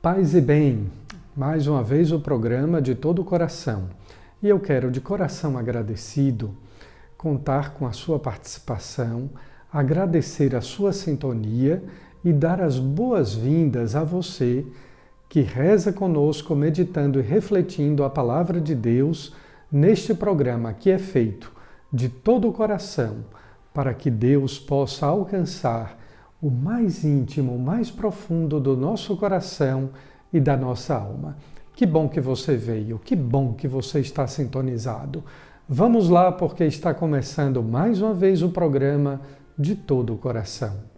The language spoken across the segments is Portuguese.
Paz e bem, mais uma vez o programa de todo o coração. E eu quero, de coração agradecido, contar com a sua participação, agradecer a sua sintonia e dar as boas-vindas a você que reza conosco, meditando e refletindo a palavra de Deus neste programa que é feito de todo o coração, para que Deus possa alcançar o mais íntimo, o mais profundo do nosso coração e da nossa alma. Que bom que você veio, que bom que você está sintonizado. Vamos lá, porque está começando mais uma vez o programa de todo o coração.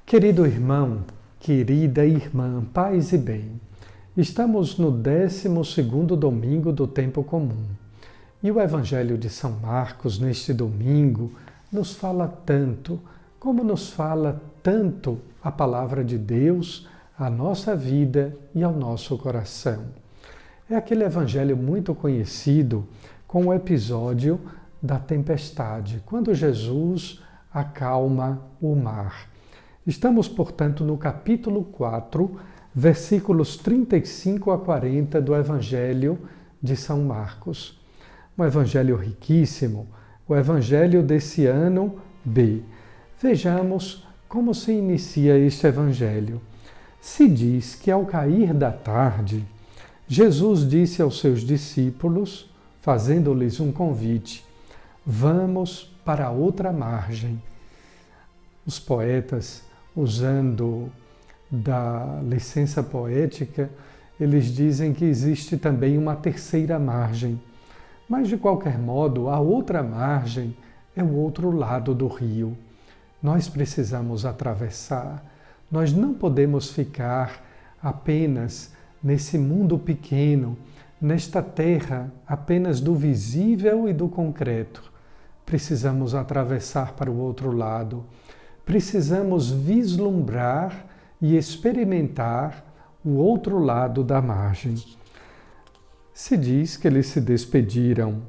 Querido irmão, querida irmã, paz e bem, estamos no 12º domingo do tempo comum e o Evangelho de São Marcos neste domingo nos fala tanto, como nos fala tanto a palavra de Deus, à nossa vida e ao nosso coração. É aquele Evangelho muito conhecido com o episódio da tempestade, quando Jesus acalma o mar. Estamos, portanto, no capítulo 4, versículos 35 a 40 do Evangelho de São Marcos. Um evangelho riquíssimo, o evangelho desse ano B. Vejamos como se inicia este evangelho. Se diz que ao cair da tarde, Jesus disse aos seus discípulos, fazendo-lhes um convite: vamos para a outra margem. Os poetas, usando da licença poética, eles dizem que existe também uma terceira margem. Mas, de qualquer modo, a outra margem é o outro lado do rio. Nós precisamos atravessar. Nós não podemos ficar apenas nesse mundo pequeno, nesta terra apenas do visível e do concreto. Precisamos atravessar para o outro lado. Precisamos vislumbrar e experimentar o outro lado da margem. Se diz que eles se despediram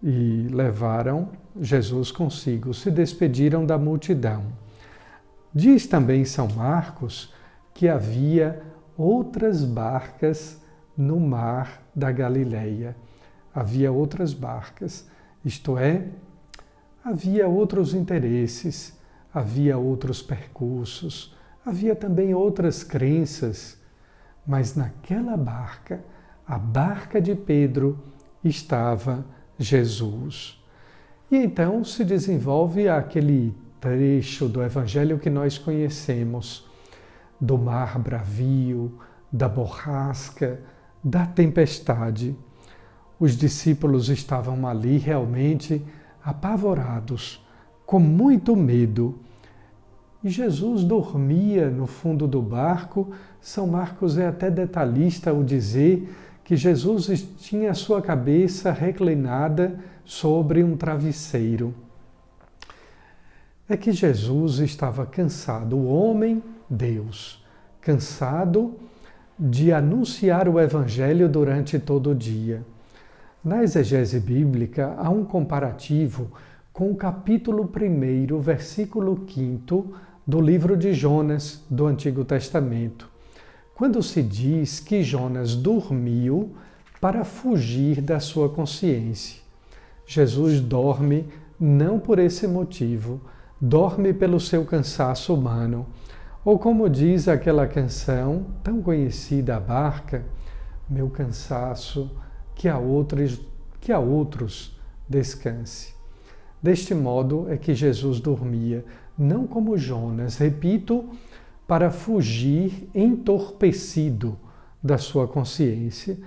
e levaram Jesus consigo, se despediram da multidão. Diz também São Marcos que havia outras barcas no mar da Galileia. Havia outras barcas, isto é, havia outros interesses, havia outros percursos, havia também outras crenças, mas naquela barca, a barca de Pedro, estava Jesus. E então se desenvolve aquele trecho do Evangelho que nós conhecemos, do mar bravio, da borrasca, da tempestade. Os discípulos estavam ali realmente apavorados, com muito medo. E Jesus dormia no fundo do barco. São Marcos é até detalhista ao dizer que Jesus tinha a sua cabeça reclinada sobre um travesseiro. É que Jesus estava cansado, o homem, Deus, cansado de anunciar o Evangelho durante todo o dia. Na exegese bíblica há um comparativo com o capítulo 1, versículo 5 do livro de Jonas, do Antigo Testamento, quando se diz que Jonas dormiu para fugir da sua consciência. Jesus dorme não por esse motivo, dorme pelo seu cansaço humano. Ou como diz aquela canção tão conhecida, a barca, meu cansaço, que a outros descanse. Deste modo é que Jesus dormia, não como Jonas, repito, para fugir entorpecido da sua consciência.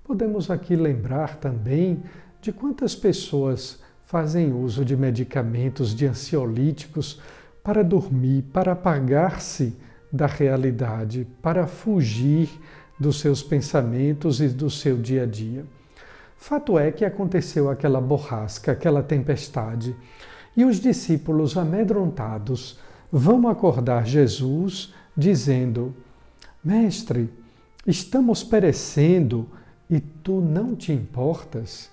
Podemos aqui lembrar também de quantas pessoas fazem uso de medicamentos, de ansiolíticos, para dormir, para apagar-se da realidade, para fugir dos seus pensamentos e do seu dia a dia. Fato é que aconteceu aquela borrasca, aquela tempestade, e os discípulos amedrontados vão acordar Jesus dizendo: Mestre, estamos perecendo e tu não te importas?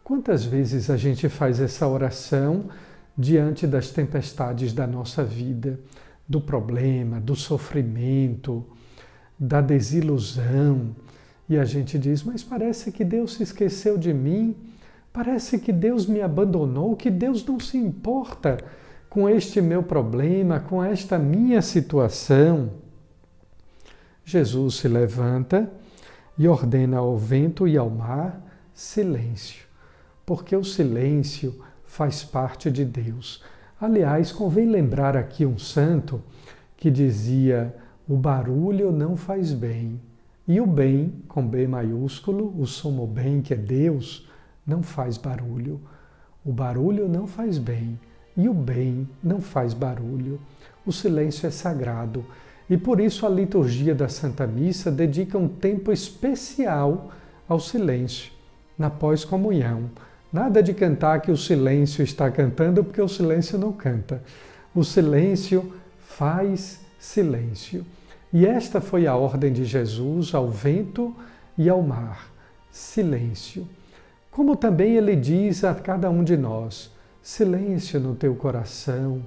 Quantas vezes a gente faz essa oração diante das tempestades da nossa vida, do problema, do sofrimento, da desilusão, e a gente diz, mas parece que Deus se esqueceu de mim, parece que Deus me abandonou, que Deus não se importa com este meu problema, com esta minha situação. Jesus se levanta e ordena ao vento e ao mar silêncio, porque o silêncio faz parte de Deus. Aliás, convém lembrar aqui um santo que dizia: o barulho não faz bem. E o bem, com B maiúsculo, o sumo bem, que é Deus, não faz barulho. O barulho não faz bem. E o bem não faz barulho. O silêncio é sagrado. E por isso a liturgia da Santa Missa dedica um tempo especial ao silêncio, na pós-comunhão. Nada de cantar que o silêncio está cantando, porque o silêncio não canta. O silêncio faz silêncio. E esta foi a ordem de Jesus ao vento e ao mar: silêncio. Como também ele diz a cada um de nós: silêncio no teu coração,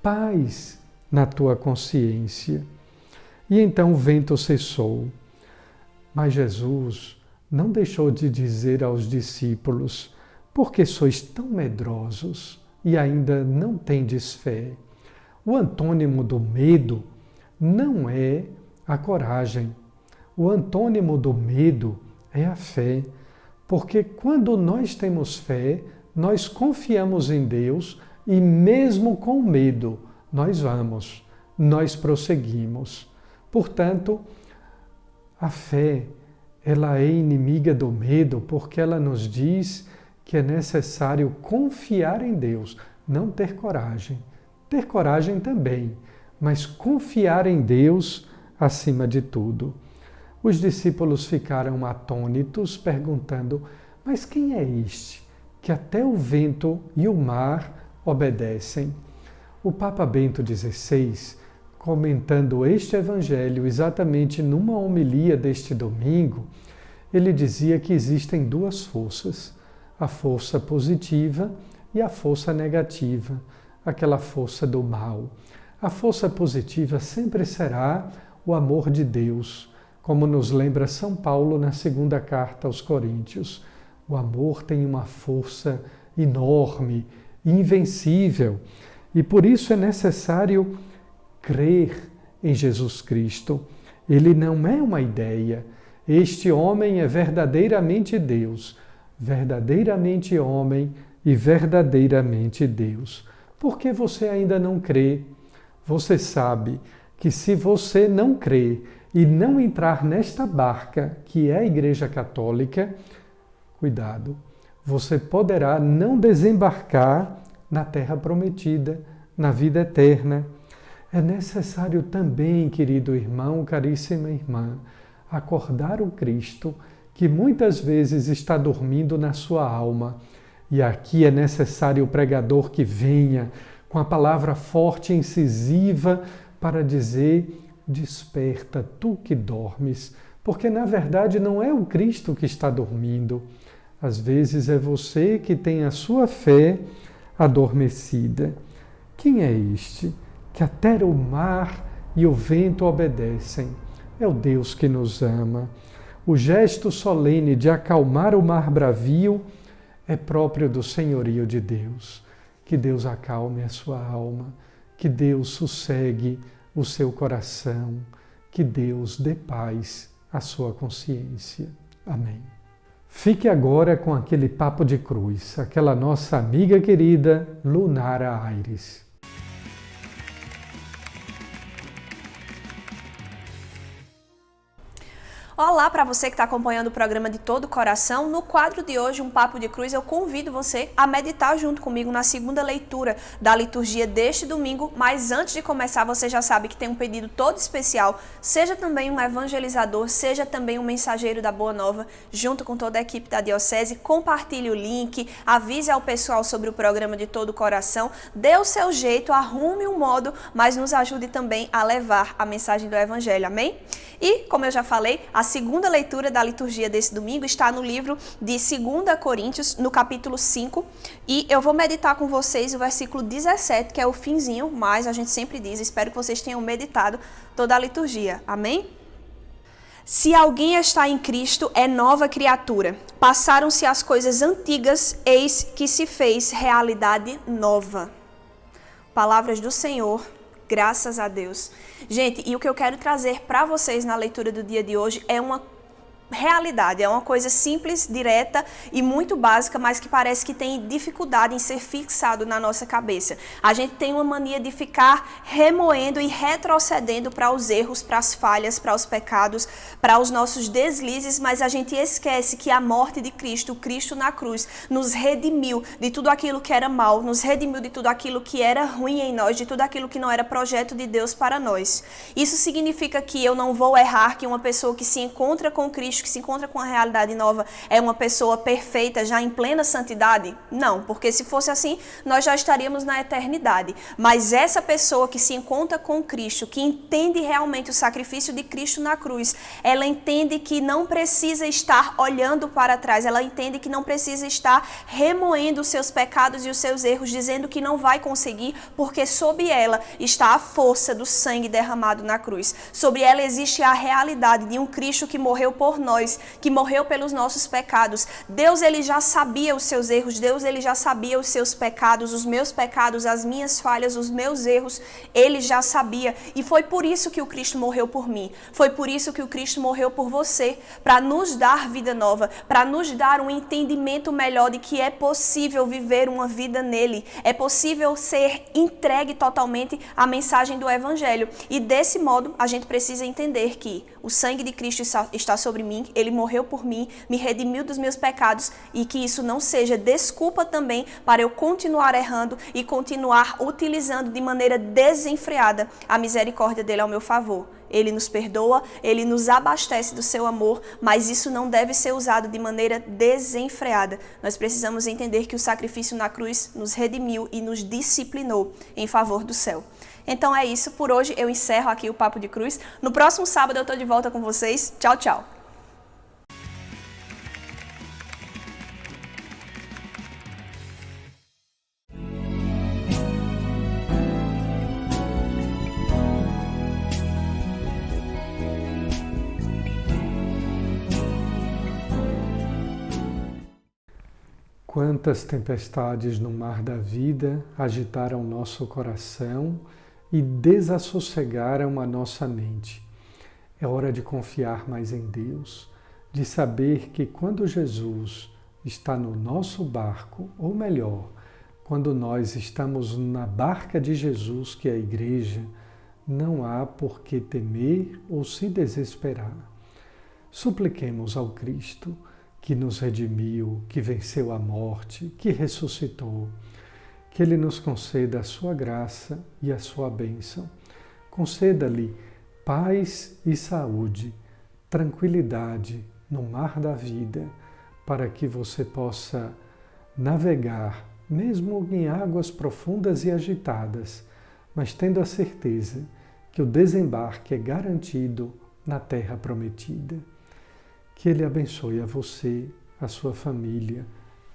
paz na tua consciência. E então o vento cessou. Mas Jesus não deixou de dizer aos discípulos: por que sois tão medrosos e ainda não tendes fé? O antônimo do medo não é a coragem. O antônimo do medo é a fé. Porque quando nós temos fé, nós confiamos em Deus e mesmo com medo, nós prosseguimos. Portanto, a fé, ela é inimiga do medo porque ela nos diz que é necessário confiar em Deus, não ter coragem. Ter coragem também, mas confiar em Deus acima de tudo. Os discípulos ficaram atônitos, perguntando: mas quem é este, que até o vento e o mar obedecem? O Papa Bento XVI, comentando este evangelho exatamente numa homilia deste domingo, ele dizia que existem duas forças: a força positiva e a força negativa, aquela força do mal. A força positiva sempre será o amor de Deus, como nos lembra São Paulo na segunda carta aos Coríntios. O amor tem uma força enorme, invencível, e por isso é necessário crer em Jesus Cristo. Ele não é uma ideia. Este homem é verdadeiramente Deus, verdadeiramente homem e verdadeiramente Deus. Por que você ainda não crê? Você sabe que se você não crê e não entrar nesta barca, que é a Igreja Católica, cuidado, você poderá não desembarcar na terra prometida, na vida eterna. É necessário também, querido irmão, caríssima irmã, acordar o Cristo que muitas vezes está dormindo na sua alma. E aqui é necessário o pregador que venha com a palavra forte e incisiva para dizer: desperta, tu que dormes. Porque na verdade não é o Cristo que está dormindo. Às vezes é você que tem a sua fé adormecida. Quem é este que até o mar e o vento obedecem? É o Deus que nos ama. O gesto solene de acalmar o mar bravio é próprio do senhorio de Deus. que Deus acalme a sua alma, que Deus sossegue o seu coração, que Deus dê paz à sua consciência. Amém. Fique agora com aquele papo de cruz, aquela nossa amiga querida Lunara Aires. Olá para você que está acompanhando o programa de todo o coração. No quadro de hoje, um Papo de Cruz, eu convido você a meditar junto comigo na segunda leitura da liturgia deste domingo. Mas antes de começar, você já sabe que tem um pedido todo especial. Seja também um evangelizador, seja também um mensageiro da Boa Nova, junto com toda a equipe da Diocese. Compartilhe o link, avise ao pessoal sobre o programa de todo o coração. Dê o seu jeito, arrume um modo, mas nos ajude também a levar a mensagem do Evangelho. Amém? E, como eu já falei, a segunda leitura da liturgia desse domingo está no livro de 2 Coríntios, no capítulo 5, e eu vou meditar com vocês o versículo 17, que é o finzinho, mas a gente sempre diz, espero que vocês tenham meditado toda a liturgia. Amém? Se alguém está em Cristo, é nova criatura. Passaram-se as coisas antigas, eis que se fez realidade nova. Palavras do Senhor. Graças a Deus. Gente, e o que eu quero trazer para vocês na leitura do dia de hoje é uma realidade, é uma coisa simples, direta e muito básica, mas que parece que tem dificuldade em ser fixado na nossa cabeça. A gente tem uma mania de ficar remoendo e retrocedendo para os erros, para as falhas, para os pecados, para os nossos deslizes, mas a gente esquece que a morte de Cristo, Cristo na cruz, nos redimiu de tudo aquilo que era mal, nos redimiu de tudo aquilo que era ruim em nós, de tudo aquilo que não era projeto de Deus para nós. Isso significa que eu não vou errar, que uma pessoa que se encontra com Cristo, que se encontra com a realidade nova, é uma pessoa perfeita, já em plena santidade? Não, porque se fosse assim, nós já estaríamos na eternidade. Mas essa pessoa que se encontra com Cristo, que entende realmente o sacrifício de Cristo na cruz, ela entende que não precisa estar olhando para trás, ela entende que não precisa estar remoendo os seus pecados e os seus erros, dizendo que não vai conseguir, porque sob ela está a força do sangue derramado na cruz. Sobre ela existe a realidade de um Cristo que morreu por nós, que morreu pelos nossos pecados. Deus, ele já sabia os seus erros, Deus, ele já sabia os seus pecados, os meus pecados, as minhas falhas, os meus erros, ele já sabia. E foi por isso que o Cristo morreu por mim. Foi por isso que o Cristo morreu por você, para nos dar vida nova, para nos dar um entendimento melhor de que é possível viver uma vida nele, é possível ser entregue totalmente à mensagem do Evangelho. E desse modo, a gente precisa entender que o sangue de Cristo está sobre mim, ele morreu por mim, me redimiu dos meus pecados, e que isso não seja desculpa também para eu continuar errando e continuar utilizando de maneira desenfreada a misericórdia dele ao meu favor. Ele nos perdoa, ele nos abastece do seu amor, mas isso não deve ser usado de maneira desenfreada. Nós precisamos entender que o sacrifício na cruz nos redimiu e nos disciplinou em favor do céu. Então é isso, por hoje eu encerro aqui o Papo de Cruz. No próximo sábado eu estou de volta com vocês. Tchau, tchau. Quantas tempestades no mar da vida agitaram nosso coração e desassossegaram a nossa mente. É hora de confiar mais em Deus, de saber que quando Jesus está no nosso barco, ou melhor, quando nós estamos na barca de Jesus, que é a Igreja, não há por que temer ou se desesperar. Supliquemos ao Cristo, que nos redimiu, que venceu a morte, que ressuscitou, que Ele nos conceda a sua graça e a sua bênção. Conceda-lhe paz e saúde, tranquilidade no mar da vida, para que você possa navegar, mesmo em águas profundas e agitadas, mas tendo a certeza que o desembarque é garantido na terra prometida. Que Ele abençoe a você, a sua família,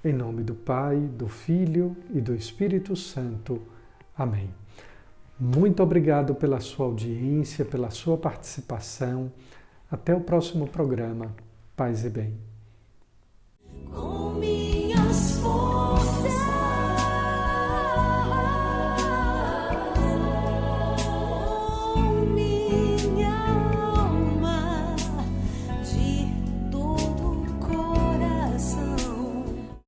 em nome do Pai, do Filho e do Espírito Santo. Amém. Muito obrigado pela sua audiência, pela sua participação. Até o próximo programa. Paz e bem.